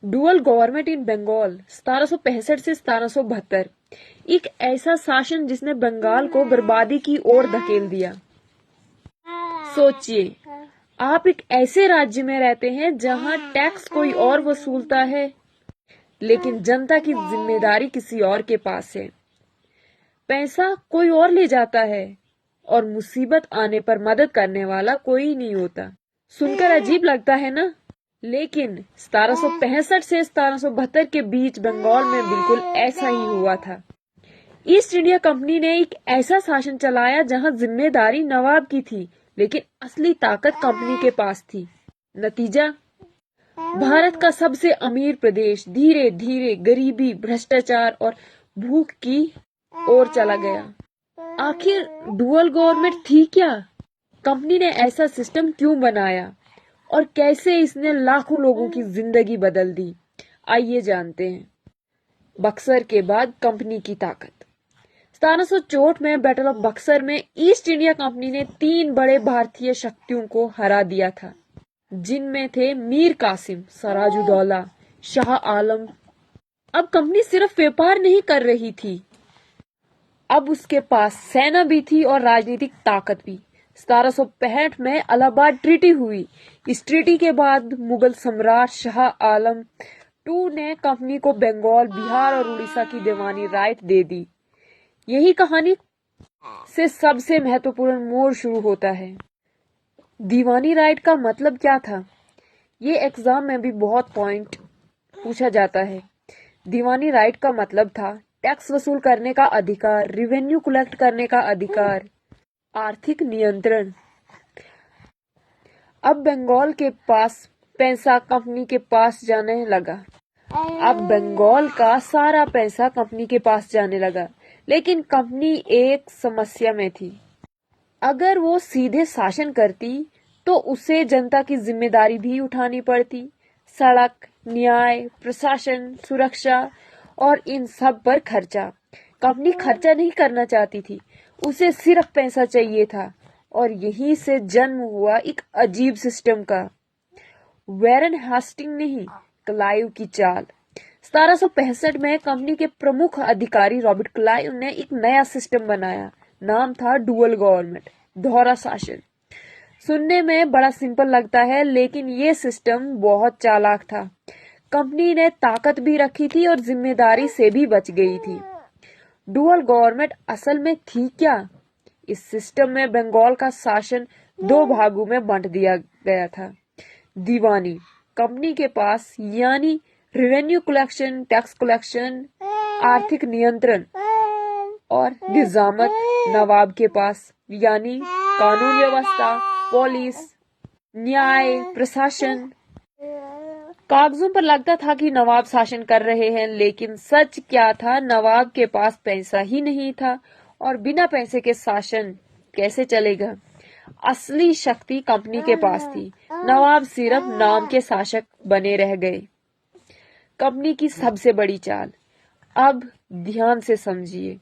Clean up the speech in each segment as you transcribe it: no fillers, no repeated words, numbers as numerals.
Dual government in Bengal 1765 से 1772 एक ऐसा शासन जिसने बंगाल को बर्बादी की ओर धकेल दिया। सोचिए, आप एक ऐसे राज्य में रहते हैं जहां टैक्स कोई और वसूलता है, लेकिन जनता की जिम्मेदारी किसी और के पास है। पैसा कोई और ले जाता है और मुसीबत आने पर मदद करने वाला कोई नहीं होता। सुनकर अजीब लगता है ना? लेकिन 1765 से 1772 के बीच बंगाल में बिल्कुल ऐसा ही हुआ था। ईस्ट इंडिया कंपनी ने एक ऐसा शासन चलाया जहां जिम्मेदारी नवाब की थी, लेकिन असली ताकत कंपनी के पास थी। नतीजा, भारत का सबसे अमीर प्रदेश धीरे धीरे गरीबी, भ्रष्टाचार और भूख की ओर चला गया। आखिर डुअल गवर्नमेंट थी क्या? कंपनी ने ऐसा सिस्टम क्यों बनाया और कैसे इसने लाखों लोगों की जिंदगी बदल दी? आइए जानते हैं। बक्सर के बाद कंपनी की ताकत। 1764 में बैटल ऑफ बक्सर में ईस्ट इंडिया कंपनी ने 3 बड़े भारतीय शक्तियों को हरा दिया था, जिनमें थे मीर कासिम, सराजुद्दौला, शाह आलम। अब कंपनी सिर्फ व्यापार नहीं कर रही थी, अब उसके पास सेना भी थी और राजनीतिक ताकत भी। 1765 में इलाहाबाद ट्रीटी हुई। इस ट्रीटी के बाद मुगल सम्राट शाह आलम टू ने कंपनी को बंगाल, बिहार और उड़ीसा की दीवानी राइट दे दी। यही कहानी से सबसे महत्वपूर्ण मोड़ शुरू होता है। दीवानी राइट का मतलब क्या था? ये एग्जाम में भी बहुत पॉइंट पूछा जाता है। दीवानी राइट का मतलब था टैक्स वसूल करने का अधिकार, रेवेन्यू कलेक्ट करने का अधिकार, आर्थिक नियंत्रण। अब बंगाल के पास पैसा कंपनी के पास जाने लगा। अब बंगाल का सारा पैसा कंपनी के पास जाने लगा, लेकिन कंपनी एक समस्या में थी। अगर वो सीधे शासन करती तो उसे जनता की जिम्मेदारी भी उठानी पड़ती। सड़क, न्याय, प्रशासन, सुरक्षा और इन सब पर खर्चा। कंपनी खर्चा नहीं करना चाहती थी, उसे सिर्फ पैसा चाहिए था। और यहीं से जन्म हुआ एक अजीब सिस्टम का। वैरन हास्टिंग नहीं, क्लाइव की चाल। 1765 में कंपनी के प्रमुख अधिकारी रॉबर्ट क्लाइव ने एक नया सिस्टम बनाया। नाम था डुअल गवर्नमेंट, दोहरा शासन। सुनने में बड़ा सिंपल लगता है, लेकिन ये सिस्टम बहुत चालाक था। कंपनी ने ताकत भी रखी थी और जिम्मेदारी से भी बच गई थी। डुअल गवर्नमेंट असल में थी क्या? इस सिस्टम में बंगाल का शासन 2 भागों में बांट दिया गया था। दीवानी, कंपनी के पास, यानी रेवेन्यू कलेक्शन, टैक्स कलेक्शन, आर्थिक नियंत्रण। और निजामत, नवाब के पास, यानी कानून व्यवस्था, पुलिस, न्याय, प्रशासन। कागजों पर लगता था कि नवाब शासन कर रहे हैं, लेकिन सच क्या था? नवाब के पास पैसा ही नहीं था, और बिना पैसे के शासन कैसे चलेगा? असली शक्ति कंपनी के पास थी। नवाब सिर्फ नाम के शासक बने रह गए। कंपनी की सबसे बड़ी चाल। अब ध्यान से समझिए,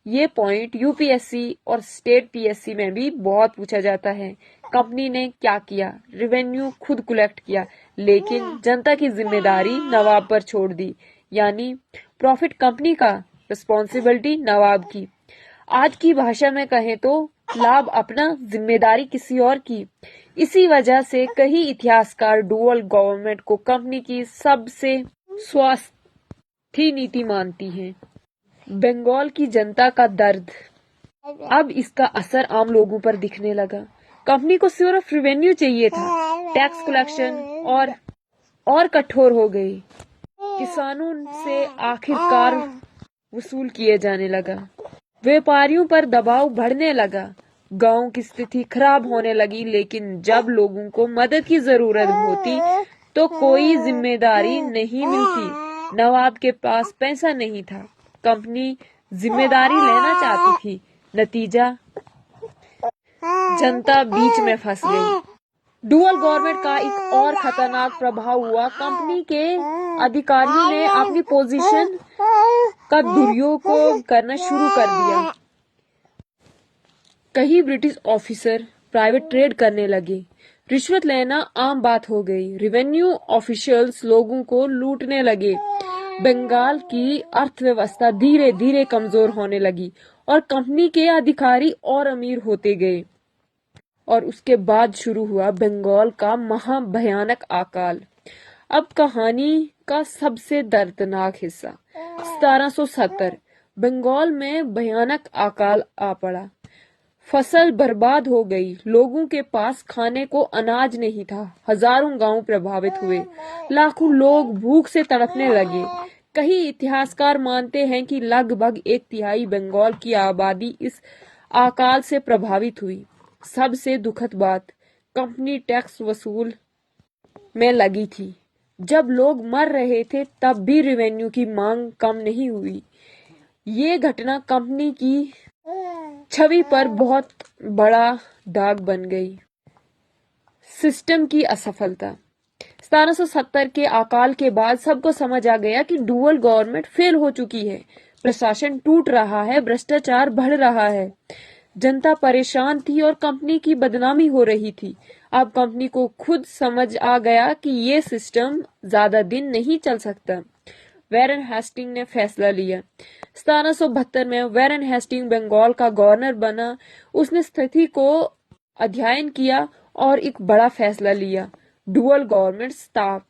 ये पॉइंट यूपीएससी और स्टेट पीएससी में भी बहुत पूछा जाता है। कंपनी ने क्या किया? रेवेन्यू खुद कलेक्ट किया, लेकिन जनता की जिम्मेदारी नवाब पर छोड़ दी। यानी प्रॉफिट कंपनी का, रिस्पॉन्सिबिलिटी नवाब की। आज की भाषा में कहें तो लाभ अपना, जिम्मेदारी किसी और की। इसी वजह से कई इतिहासकार डुअल गवर्नमेंट को कंपनी की सबसे स्वास्थ्य नीति मानती हैं। बंगाल की जनता का दर्द। अब इसका असर आम लोगों पर दिखने लगा। कंपनी को सिर्फ रेवेन्यू चाहिए था, टैक्स कलेक्शन और कठोर हो गई। किसानों से आखिरकार वसूल किए जाने लगा। व्यापारियों पर दबाव बढ़ने लगा। गांव की स्थिति खराब होने लगी, लेकिन जब लोगों को मदद की जरूरत होती तो कोई जिम्मेदारी नहीं मिलती। नवाब के पास पैसा नहीं था, कंपनी जिम्मेदारी लेना चाहती थी। नतीजा, जनता बीच में फंस गई। डुअल गवर्नमेंट का एक और खतरनाक प्रभाव हुआ। कंपनी के अधिकारियों ने अपनी पोजीशन का दुरुपयोग करना शुरू कर दिया। कई ब्रिटिश ऑफिसर प्राइवेट ट्रेड करने लगे, रिश्वत लेना आम बात हो गई। रेवेन्यू ऑफिशियल्स लोगों को लूटने लगे। बंगाल की अर्थव्यवस्था धीरे धीरे कमजोर होने लगी और कंपनी के अधिकारी और अमीर होते गए। और उसके बाद शुरू हुआ बंगाल का महाभयानक अकाल। अब कहानी का सबसे दर्दनाक हिस्सा। 1770 बंगाल में भयानक अकाल आ पड़ा। फसल बर्बाद हो गई। लोगों के पास खाने को अनाज नहीं था। हजारों गांव प्रभावित हुए। लाखों लोग भूख से तड़पने लगे। कई इतिहासकार मानते हैं कि लगभग 1/3 बंगाल की आबादी इस अकाल से प्रभावित हुई। सबसे दुखद बात, कंपनी टैक्स वसूल में लगी थी। जब लोग मर रहे थे तब भी रेवेन्यू की मांग कम नहीं हुई। ये घटना कंपनी की छवि पर बहुत बड़ा दाग बन गई। सिस्टम की असफलता। 1770 के अकाल के बाद सबको समझ आ गया कि डुअल गवर्नमेंट फेल हो चुकी है। प्रशासन टूट रहा है, भ्रष्टाचार बढ़ रहा है। जनता परेशान थी और कंपनी की बदनामी हो रही थी। अब कंपनी को खुद समझ आ गया कि ये सिस्टम ज्यादा दिन नहीं चल सकता। वैरन हेस्टिंग ने फैसला लिया। 1772 में वैरन हेस्टिंग बंगाल का गवर्नर बना। उसने स्थिति को अध्ययन किया और एक बड़ा फैसला लिया, डुअल गवर्नमेंट स्थाप।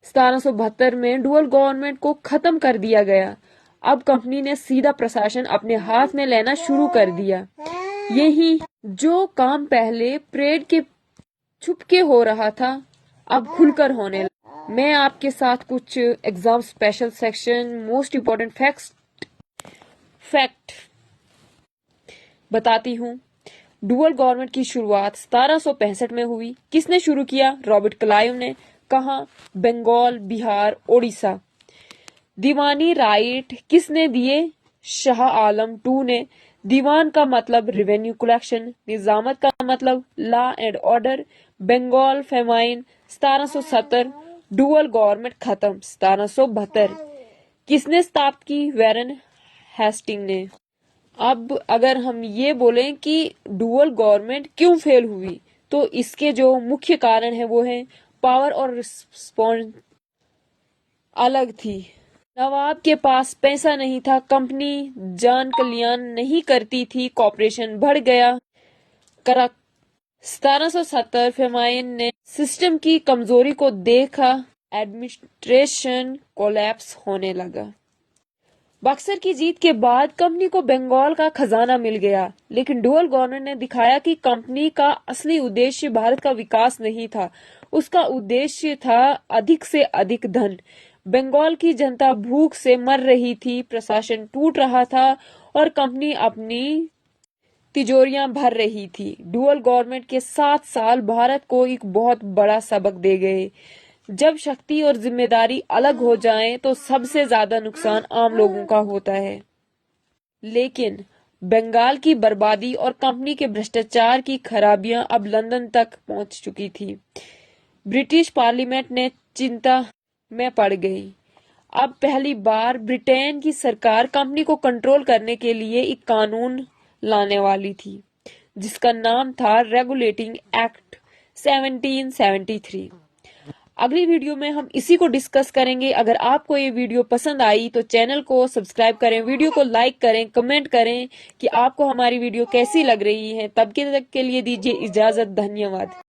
1772 में डुअल गवर्नमेंट को खत्म कर दिया गया। अब कंपनी ने सीधा प्रशासन अपने हाथ में लेना शुरू कर दिया। यही जो काम पहले परेड के छुपके हो रहा था अब खुलकर होने लगा। मैं आपके साथ कुछ exam special section most important fact बताती हूँ। डुअल गवर्नमेंट की शुरुआत 1765 में हुई। किसने शुरू किया? रॉबर्ट क्लाइव ने। कहा? बंगाल, बिहार, ओडिशा। दीवानी राइट किसने दिए? शाह आलम II ने। दीवान का मतलब रेवेन्यू कलेक्शन, निजामत का मतलब law and order. Bengal famine 1770। Dual government खत्म 1772। किसने स्थापित की? वैरन हेस्टिंग ने। अब अगर हम ये बोलें कि डुअल गवर्नमेंट क्यों फेल हुई, तो इसके जो मुख्य कारण है वो है पावर और रिस्पॉन्स अलग थी। नवाब के पास पैसा नहीं था। कंपनी जन कल्याण नहीं करती थी। कॉर्पोरेशन बढ़ गया। 1770 फेमाइन ने सिस्टम की कमजोरी को देखा। एडमिनिस्ट्रेशन कोलैप्स होने लगा। बक्सर की जीत के बाद कंपनी को बंगाल का खजाना मिल गया, लेकिन डुअल गवर्नमेंट ने दिखाया कि कंपनी का असली उद्देश्य भारत का विकास नहीं था। उसका उद्देश्य था अधिक से अधिक धन। बंगाल की जनता भूख से मर रही थी, प्रशासन टूट रहा था और कंपनी अपनी तिजोरियां भर रही थी। डुअल गवर्नमेंट के 7 साल भारत को एक बहुत बड़ा सबक दे गए। जब शक्ति और जिम्मेदारी अलग हो जाएं, तो सबसे ज्यादा नुकसान आम लोगों का होता है। लेकिन बंगाल की बर्बादी और कंपनी के भ्रष्टाचार की खराबियां अब लंदन तक पहुंच चुकी थी। ब्रिटिश पार्लियामेंट ने चिंता में पड़ गई। अब पहली बार ब्रिटेन की सरकार कंपनी को कंट्रोल करने के लिए एक कानून लाने वाली थी, जिसका नाम था रेगुलेटिंग एक्ट 1773। अगली वीडियो में हम इसी को डिस्कस करेंगे। अगर आपको ये वीडियो पसंद आई तो चैनल को सब्सक्राइब करें, वीडियो को लाइक करें, कमेंट करें कि आपको हमारी वीडियो कैसी लग रही है। तब तक के लिए दीजिए इजाजत। धन्यवाद।